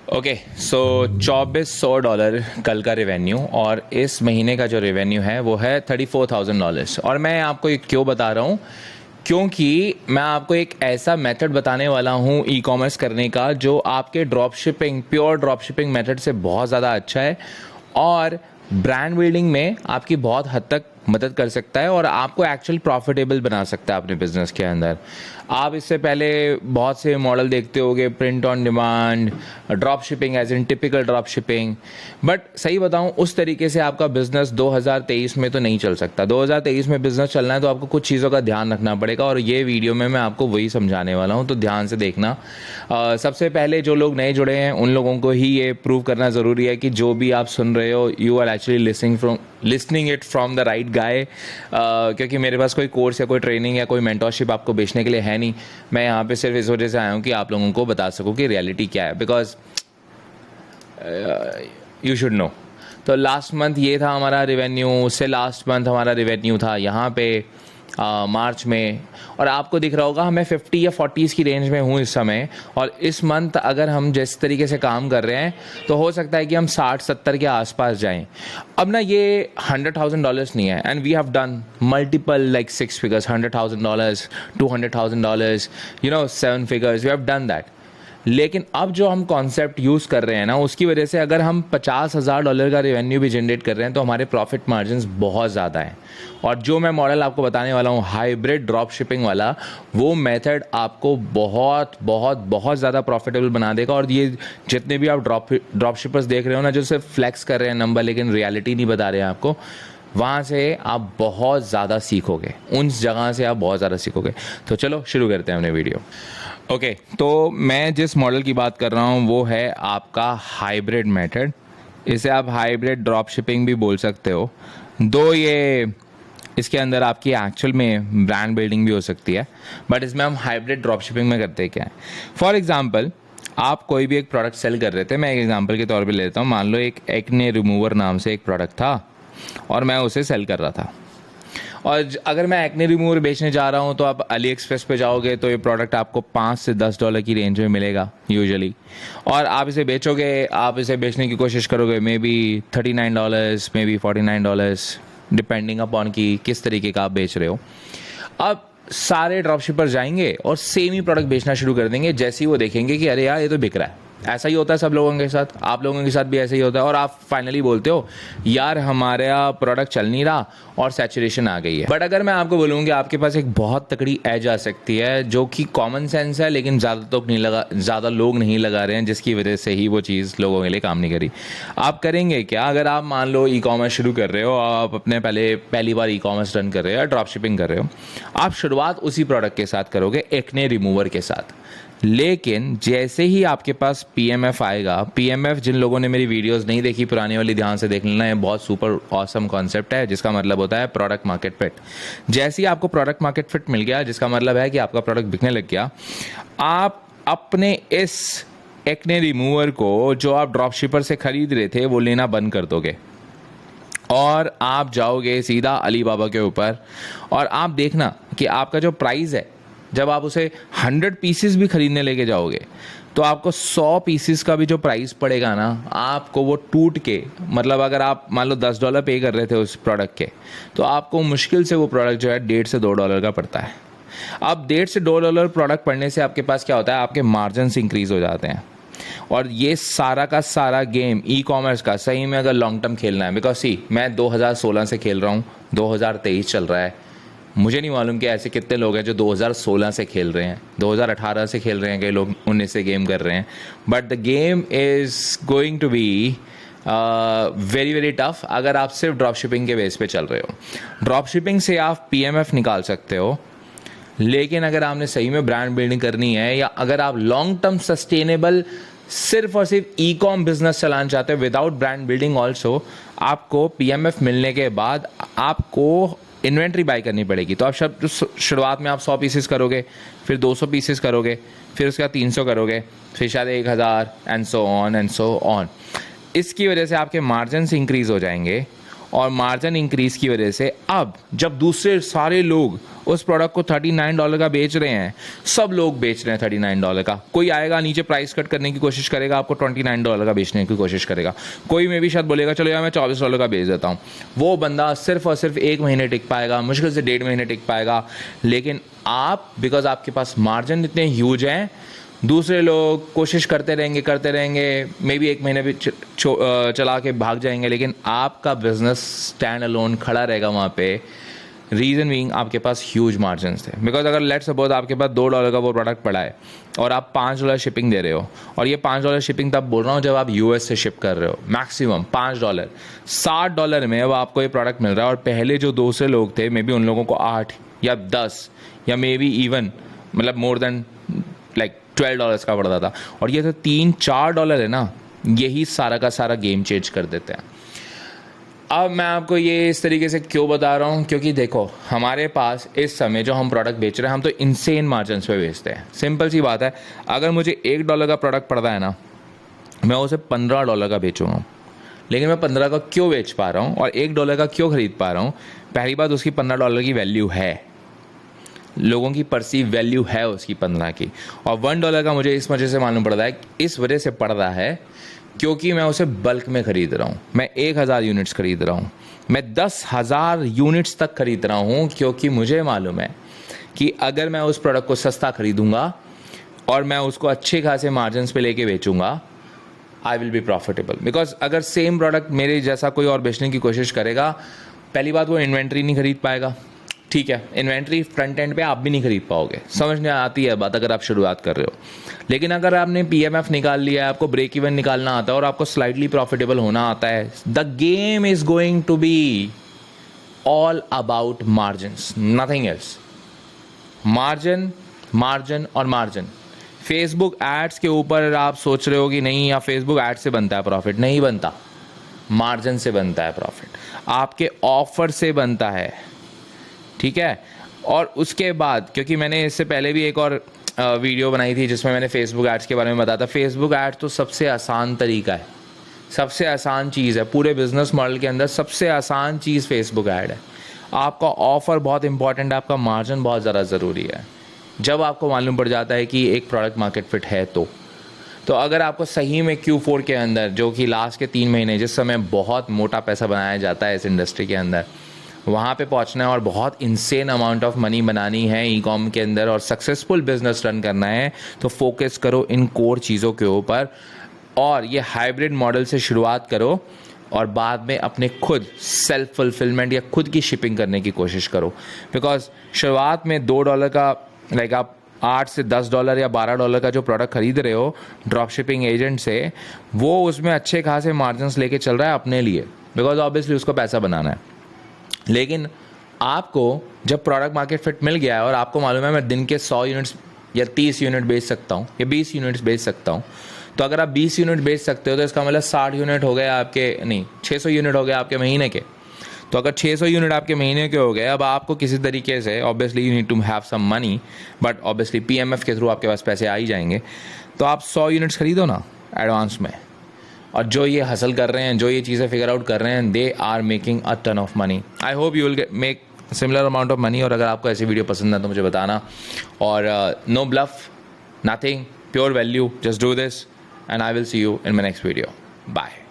Okay so $2400 कल का revenue और इस महीने का जो रेवेन्यू है वो है $34,000। और मैं आपको ये क्यों बता रहा हूँ, क्योंकि मैं आपको एक ऐसा मेथड बताने वाला हूँ ई कॉमर्स करने का जो आपके drop shipping, pure drop shipping method से बहुत ज़्यादा अच्छा है और ब्रांड बिल्डिंग में आपकी बहुत हद तक मदद कर सकता है और आपको एक्चुअल प्रॉफिटेबल बना सकता है अपने बिजनेस के अंदर। आप इससे पहले बहुत से मॉडल देखते होंगे, print on demand, drop shipping as in typical drop shipping, but सही बताऊं उस तरीके से आपका बिजनेस 2023 में तो नहीं चल सकता। 2023 में बिजनेस चलना है तो आपको कुछ चीज़ों का ध्यान रखना पड़ेगा और ये वीडियो में मैं आपको वही समझाने वाला हूँ, तो ध्यान से देखना। सबसे पहले जो लोग नए जुड़े हैं उन लोगों को ही ये प्रूव करना ज़रूरी है कि जो भी आप सुन रहे हो you are actually listening it from the right guy, क्योंकि मेरे पास कोई कोर्स या कोई ट्रेनिंग या कोई मेंटोरशिप आपको बेचने के लिए है नहीं। मैं यहाँ पे सिर्फ इस वजह से आया हूँ कि आप लोगों को बता सकूँ कि रियलिटी क्या है, बिकॉज यू शुड नो। तो लास्ट मंथ ये था हमारा रेवेन्यू, उससे लास्ट मंथ हमारा रेवेन्यू था यहाँ पे मार्च में, और आपको दिख रहा होगा हमें 50 या 40 की रेंज में हूँ इस समय। और इस मंथ अगर हम जिस तरीके से काम कर रहे हैं तो हो सकता है कि हम 60-70 के आसपास जाएं। अब ना ये $100,000 नहीं है, and we have done multiple like 6 figures, $100,000, $200,000, 7 figures, we have done that. लेकिन अब जो हम कॉन्सेप्ट यूज़ कर रहे हैं ना, उसकी वजह से अगर हम $50,000 का रेवेन्यू भी जनरेट कर रहे हैं तो हमारे प्रॉफिट मार्जिन्स बहुत ज़्यादा हैं। और जो मैं मॉडल आपको बताने वाला हूँ हाइब्रिड ड्रॉप शिपिंग वाला, वो मेथड आपको बहुत बहुत बहुत ज़्यादा प्रॉफिटेबल बना देगा। और ये जितने भी आप ड्रॉप शिपर्स देख रहे हो ना, जो सिर्फ फ्लेक्स कर रहे हैं नंबर लेकिन रियलिटी नहीं बता रहे हैं आपको, वहाँ से आप बहुत ज़्यादा सीखोगे, उन जगह से आप बहुत ज़्यादा सीखोगे। तो चलो शुरू करते हैं अपने वीडियो। ओके, तो मैं जिस मॉडल की बात कर रहा हूँ वो है आपका हाइब्रिड मेथड। इसे आप हाइब्रिड ड्रॉप शिपिंग भी बोल सकते हो, दो ये इसके अंदर आपकी एक्चुअल में ब्रांड बिल्डिंग भी हो सकती है, बट इसमें हम हाइब्रिड ड्रॉप शिपिंग में करते क्या है। फॉर एग्जांपल, आप कोई भी एक प्रोडक्ट सेल कर रहे थे, मैं एक एग्जांपल के तौर पे लेता हूँ। मान लो एक एक्ने रिमूवर नाम से एक प्रोडक्ट था और मैं उसे सेल कर रहा था। और अगर मैं एक्ने रिमूवर बेचने जा रहा हूँ तो आप अली एक्सप्रेस पे जाओगे तो ये प्रोडक्ट आपको $5 से $10 की रेंज में मिलेगा यूजुअली। और आप इसे बेचोगे, आप इसे बेचने की कोशिश करोगे may be $39, may be $49, depending upon कि किस तरीके का आप बेच रहे हो। अब सारे ड्रॉपशिपर जाएंगे और सेम ही प्रोडक्ट बेचना शुरू कर देंगे जैसे ही वो देखेंगे कि अरे यार ये तो बिक रहा है। ऐसा ही होता है सब लोगों के साथ, आप लोगों के साथ भी ऐसा ही होता है। और आप फाइनली बोलते हो यार हमारा प्रोडक्ट चल नहीं रहा और सैचुरेशन आ गई है। बट अगर मैं आपको बोलूँ कि आपके पास एक बहुत तकड़ी एज आ सकती है जो कि कॉमन सेंस है, लेकिन ज़्यादा लोग नहीं लगा रहे हैं, जिसकी वजह से ही वो चीज़ लोगों के लिए काम नहीं करी। आप करेंगे क्या? अगर आप मान लो ई कॉमर्स शुरू कर रहे हो, आप अपने पहली बार ई कॉमर्स रन कर रहे हो या ड्रॉप शिपिंग कर रहे हो, आप शुरुआत उसी प्रोडक्ट के साथ करोगे, एक्ने रिमूवर के साथ। लेकिन जैसे ही आपके पास पीएमएफ आएगा, पीएमएफ जिन लोगों ने मेरी वीडियोस नहीं देखी पुरानी वाली, ध्यान से देख लेना, ये बहुत सुपर ऑसम कॉन्सेप्ट है जिसका मतलब होता है प्रोडक्ट मार्केट फिट। जैसे ही आपको प्रोडक्ट मार्केट फिट मिल गया, जिसका मतलब है कि आपका प्रोडक्ट बिकने लग गया, आप अपने इस एक्ने रिमूवर को जो आप ड्रॉप शिपर से खरीद रहे थे वो लेना बंद कर दोगे और आप जाओगे सीधा अली बाबा के ऊपर। और आप देखना कि आपका जो प्राइस है, जब आप उसे 100 पीसेस भी खरीदने लेके जाओगे तो आपको 100 पीसेस का भी जो प्राइस पड़ेगा ना, आपको वो टूट के, मतलब अगर आप मान लो $10 पे कर रहे थे उस प्रोडक्ट के, तो आपको मुश्किल से वो प्रोडक्ट जो है $1.5 से $2 का पड़ता है। अब $1.5 से $2 प्रोडक्ट पड़ने से आपके पास क्या होता है, आपके मार्जिन्स इंक्रीज हो जाते हैं। और ये सारा का सारा गेम ई कॉमर्स का सही में अगर लॉन्ग टर्म खेलना है, बिकॉज सी मैं 2016 से खेल रहा हूँ, 2023 चल रहा है, मुझे नहीं मालूम कि ऐसे कितने लोग हैं जो 2016 से खेल रहे हैं, 2018 से खेल रहे हैं, कई लोग 19 से गेम कर रहे हैं। But the game is going to be very very tough अगर आप सिर्फ ड्रॉप शिपिंग के बेस पे चल रहे हो। ड्रॉप शिपिंग से आप पीएमएफ निकाल सकते हो, लेकिन अगर आपने सही में ब्रांड बिल्डिंग करनी है, या अगर आप लॉन्ग टर्म सस्टेनेबल सिर्फ और सिर्फ ई कॉम बिजनेस चलाना चाहते हो विदाउट ब्रांड बिल्डिंग ऑल्सो, आपको पीएमएफ मिलने के बाद आपको इन्वेंट्री बाय करनी पड़ेगी। तो आप शुरुआत में आप 100 पीसेस करोगे, फिर 200 पीसेस करोगे, फिर उसके बाद 300 करोगे, फिर शायद 1000 and so on and so on. इसकी वजह से आपके मार्जिन्स इंक्रीज हो जाएंगे और मार्जिन इंक्रीज की वजह से अब जब दूसरे सारे लोग उस प्रोडक्ट को $39 का बेच रहे हैं, सब लोग बेच रहे हैं $39 का, कोई आएगा नीचे प्राइस कट करने की कोशिश करेगा, आपको $29 का बेचने की कोशिश करेगा, कोई में भी शायद बोलेगा चलो यार मैं $24 का बेच देता हूँ। वो बंदा सिर्फ और सिर्फ 1 महीने टिक पाएगा, मुश्किल से 1.5 महीने टिक पाएगा। लेकिन आप, बिकॉज आपके पास मार्जिन इतने ह्यूज हैं, दूसरे लोग कोशिश करते रहेंगे, मे बी 1 महीने भी चला के भाग जाएंगे, लेकिन आपका बिजनेस स्टैंड अलोन खड़ा रहेगा वहाँ पे। रीज़न बीइंग आपके पास ह्यूज मार्जिन थे। बिकॉज अगर लेट्स सपोज आपके पास $2 का वो प्रोडक्ट पड़ा है और आप $5 शिपिंग दे रहे हो, और ये $5 शिपिंग तब बोल रहा हूँ जब आप US से शिप कर रहे हो, मैक्सिमम $5, $60 में अब आपको ये प्रोडक्ट मिल रहा है। और पहले जो दूसरे लोग थे, मे बी उन लोगों को 8 या 10 या मे बी इवन मतलब मोर देन लाइक $12 का पड़ता था, और ये तो $3-4 है ना, यही सारा का सारा गेम चेंज कर देते हैं। अब मैं आपको ये इस तरीके से क्यों बता रहा हूँ, क्योंकि देखो हमारे पास इस समय जो हम प्रोडक्ट बेच रहे हैं, हम तो इनसेन मार्जिन पे बेचते हैं। सिंपल सी बात है, अगर मुझे $1 का प्रोडक्ट पड़ता है ना, मैं उसे $15 का बेचूँगा। लेकिन मैं 15 का क्यों बेच पा रहा हूँ और $1 का क्यों ख़रीद पा रहा हूँ? पहली बात, उसकी $15 की वैल्यू है, लोगों की परसीव वैल्यू है उसकी 15 की। और $1 का मुझे इस वजह से मालूम पड़ रहा है, इस वजह से पड़ रहा है क्योंकि मैं उसे बल्क में ख़रीद रहा हूँ। मैं 1000 यूनिट्स ख़रीद रहा हूँ, मैं 10,000 यूनिट्स तक ख़रीद रहा हूँ, क्योंकि मुझे मालूम है कि अगर मैं उस प्रोडक्ट को सस्ता ख़रीदूँगा और मैं उसको अच्छे खासे मार्जिन्स पे लेके बेचूँगा, I will be profitable. Because अगर सेम प्रोडक्ट मेरे जैसा कोई और बेचने की कोशिश करेगा, पहली बात वो इन्वेंट्री नहीं खरीद पाएगा, ठीक है, इन्वेंट्री फ्रंट एंड पे आप भी नहीं खरीद पाओगे, समझने आती है बात अगर आप शुरुआत कर रहे हो। लेकिन अगर आपने PMF निकाल लिया है, आपको ब्रेक इवन निकालना आता है और आपको स्लाइटली प्रॉफिटेबल होना आता है, the game is going to be all about margins, nothing else. Margin, margin और मार्जिन। फेसबुक एड्स के ऊपर आप सोच रहे हो कि नहीं या फेसबुक एड से बनता है प्रॉफिट, नहीं बनता, मार्जिन से बनता है प्रॉफिट, आपके ऑफर से बनता है, ठीक है। और उसके बाद, क्योंकि मैंने इससे पहले भी एक और वीडियो बनाई थी जिसमें मैंने फेसबुक एड्स के बारे में बताया था। फेसबुक एड्स तो सबसे आसान तरीका है, सबसे आसान चीज़ है पूरे बिजनेस मॉडल के अंदर, सबसे आसान चीज़ फेसबुक ऐड है। आपका ऑफर बहुत इंपॉर्टेंट है, आपका मार्जिन बहुत ज़्यादा ज़रूरी है। जब आपको मालूम पड़ जाता है कि एक प्रोडक्ट मार्केट फिट है तो अगर आपको सही में Q4 के अंदर, जो कि लास्ट के 3 महीने जिस समय बहुत मोटा पैसा बनाया जाता है इस इंडस्ट्री के अंदर, वहाँ पे पहुँचना है और बहुत इंसेन अमाउंट ऑफ मनी बनानी है ई-कॉम के अंदर और सक्सेसफुल बिजनेस रन करना है, तो फोकस करो इन कोर चीज़ों के ऊपर और ये हाइब्रिड मॉडल से शुरुआत करो और बाद में अपने खुद सेल्फ फुलफिलमेंट या खुद की शिपिंग करने की कोशिश करो। बिकॉज शुरुआत में $2 का लाइक आप $8 से $10 या $12 का जो प्रोडक्ट खरीद रहे हो ड्रॉप शिपिंग एजेंट से, वो उसमें अच्छे खासे मार्जिन्स लेके चल रहा है अपने लिए, बिकॉज ऑब्वियसली उसको पैसा बनाना है। लेकिन आपको जब प्रोडक्ट मार्केट फिट मिल गया है और आपको मालूम है मैं दिन के 100 यूनिट्स या 30 यूनिट बेच सकता हूँ या 20 यूनिट्स बेच सकता हूँ, तो अगर आप 20 यूनिट बेच सकते हो तो इसका मतलब 60 यूनिट हो गए आपके, नहीं 600 यूनिट हो गए आपके महीने के। तो अगर 600 यूनिट आपके महीने के हो गए, अब आपको किसी तरीके से, obviously you need to have some money, but obviously PMF के थ्रू आपके पास पैसे आ ही जाएंगे, तो आप 100 यूनिट्स खरीदो ना एडवांस में। और जो ये हसल कर रहे हैं, जो ये चीज़ें फिगर आउट कर रहे हैं, they are making a ton of money. I hope you will make similar amount of money. और अगर आपको ऐसी वीडियो पसंद है तो मुझे बताना। और no bluff, nothing, pure value, just do this and I will see you in my next video. Bye.